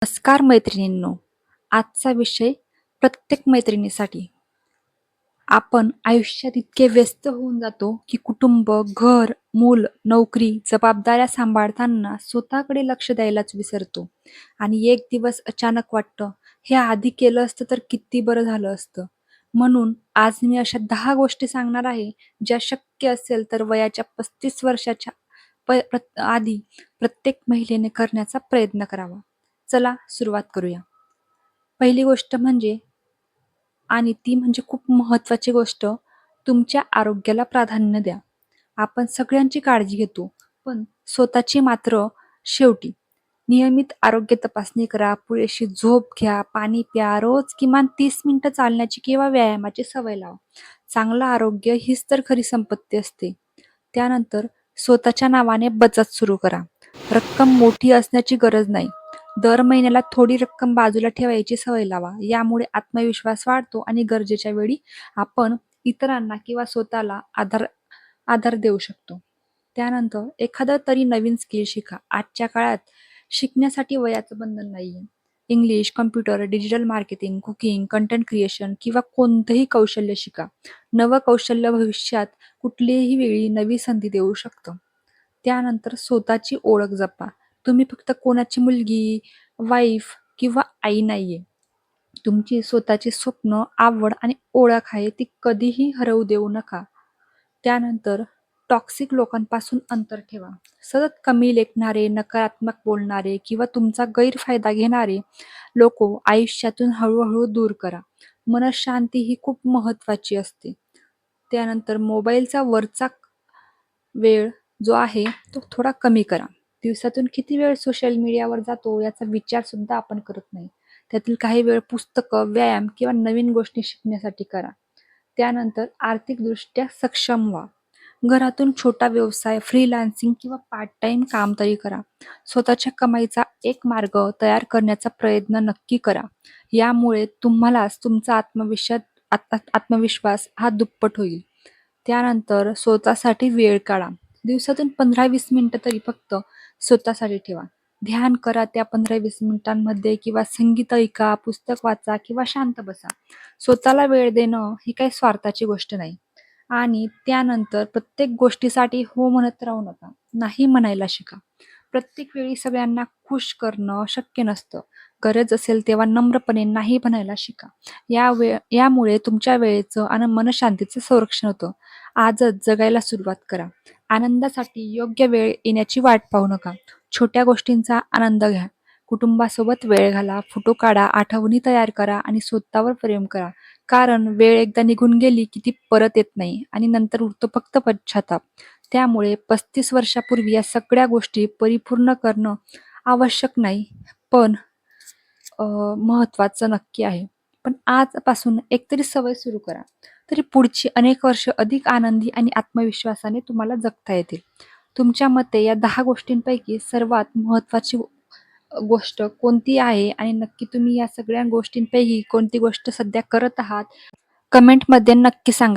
नमस्कार मैत्रिणींनो, आजचा विषय प्रत्येक मैत्रिणीसाठी. आपण आयुष्यात इतके व्यस्त होऊन जातो की कुटुंब, घर, मूल, नोकरी, जबाबदाऱ्या सांभाळताना स्वतःकडे लक्ष द्यायलाच विसरतो आणि एक दिवस अचानक वाटतं, हे आधी केलं असतं तर किती बरं झालं असतं. म्हणून आज मी अशा 10 गोष्टी सांगणार आहे, ज्या शक्य असेल तर वयाच्या 35 वर्षाच्या आधी प्रत्येक महिलेने करण्याचा प्रयत्न करावा. चला सुरुवात करूया. पहिली गोष्ट म्हणजे आणि ती म्हणजे खूप महत्त्वाची गोष्ट, तुमच्या आरोग्याला प्राधान्य द्या. आपण सगळ्यांची काळजी घेतो, पण स्वतःची मात्र शेवटी. नियमित आरोग्य तपासणी करा, पुरेशी झोप घ्या, पाणी प्या, रोज किमान 30 मिनिटं चालण्याची किंवा व्यायामाची सवय लावा. चांगलं आरोग्य हीच तर खरी संपत्ती असते. त्यानंतर स्वतःच्या नावाने बचत सुरू करा. रक्कम मोठी असण्याची गरज नाही. दर महिन्याला थोडी रक्कम बाजूला ठेवायची सवय लावा. यामुळे आत्मविश्वास वाढतो आणि गरजेच्या वेळी आपण इतरांना किंवा स्वतःला आधार आधार देऊ शकतो. त्यानंतर एखादं तरी नवीन स्किल शिका. आजच्या काळात शिकण्यासाठी वयाचं बंधन नाहीये. English, computer, digital marketing, cooking, content creation किंवा कोणतंही कौशल्य शिका. नवं कौशल्य भविष्यात कुठलीही वेळी नवी संधी देऊ शकतं. त्यानंतर स्वतःची ओळख जपा. तुम्ही फक्त कोणाची मुलगी, वाईफ किंवा आई नाहीये. तुमची स्वतःची स्वप्न, आवड आणि ओळख आहे, ती कधीही हरवू देऊ नका. त्यानंतर टॉक्सिक लोकांपासून अंतर ठेवा. सतत कमी लेखणारे, नकारात्मक बोलणारे किंवा तुमचा गैरफायदा घेणारे लोक आयुष्यातून हळूहळू दूर करा. मनःशांती ही खूप महत्त्वाची असते. त्यानंतर मोबाईलचा वरचा वेळ जो आहे तो थोडा कमी करा. दिवसातून किती वेळ सोशल मीडियावर जातो याचा विचार सुद्धा आपण करत नाही. त्यातील काही वेळ पुस्तकं, व्यायाम किंवा नवीन गोष्टी शिकण्यासाठी करा. त्यानंतर आर्थिकदृष्ट्या सक्षम व्हा. घरातून छोटा व्यवसाय, फ्रीलान्सिंग किंवा पार्ट टाइम काम तरी करा. स्वतःच्या कमाईचा एक मार्ग तयार करण्याचा प्रयत्न नक्की करा. यामुळे तुम्हालाच तुमचा आत्मविश्वास हा दुप्पट होईल. त्यानंतर स्वतःसाठी वेळ काढा. दिवसातून 15-20 मिनिटं तरी फक्त स्वतःसाठी ठेवा. ध्यान करा त्या 15-20 मिनिटांमध्ये किंवा संगीत ऐका, पुस्तक वाचा किंवा शांत बसा. स्वतःला वेळ देणं ही काही स्वार्थाची गोष्ट नाही. आणि त्यानंतर प्रत्येक गोष्टीसाठी हो म्हणत राहू नका. नाही म्हणायला शिका. प्रत्येक वेळी सगळ्यांना खुश करणं शक्य नसतं. गरज असेल तेव्हा नम्रपणे नाही म्हणायला शिका. यामुळे तुमच्या वेळेचं आणि मनःशांतीचं संरक्षण होतं. आजच जगायला सुरुवात करा. आनंदासाठी योग्य वेळ येण्याची वाट पाहू नका. छोट्या गोष्टींचा आनंद घ्या. कुटुंबासोबत वेळ घाला, फोटो काढा, आठवणी तयार करा आणि स्वतःवर प्रेम करा. कारण वेळ एकदा निघून गेली की ती परत येत नाही आणि नंतर उरतो फक्त पश्चाताप. त्यामुळे 35 वर्षापूर्वी या सगळ्या गोष्टी परिपूर्ण करणं आवश्यक नाही, पण महत्त्वाचं नक्की आहे. पण आजपासून एकतरी सवय सुरू करा. तरी पुढची अनेक वर्ष अधिक आनंदी आणि आत्मविश्वासाने तुम्हाला जगता येतील. तुमच्या मते या 10 गोष्टींपैकी सर्वात महत्त्वाची गोष्ट कोणती आहे आणि नक्की तुम्ही या सगळ्या गोष्टींपैकी कोणती गोष्ट सध्या करत आहात? कमेंटमध्ये नक्की सांगा.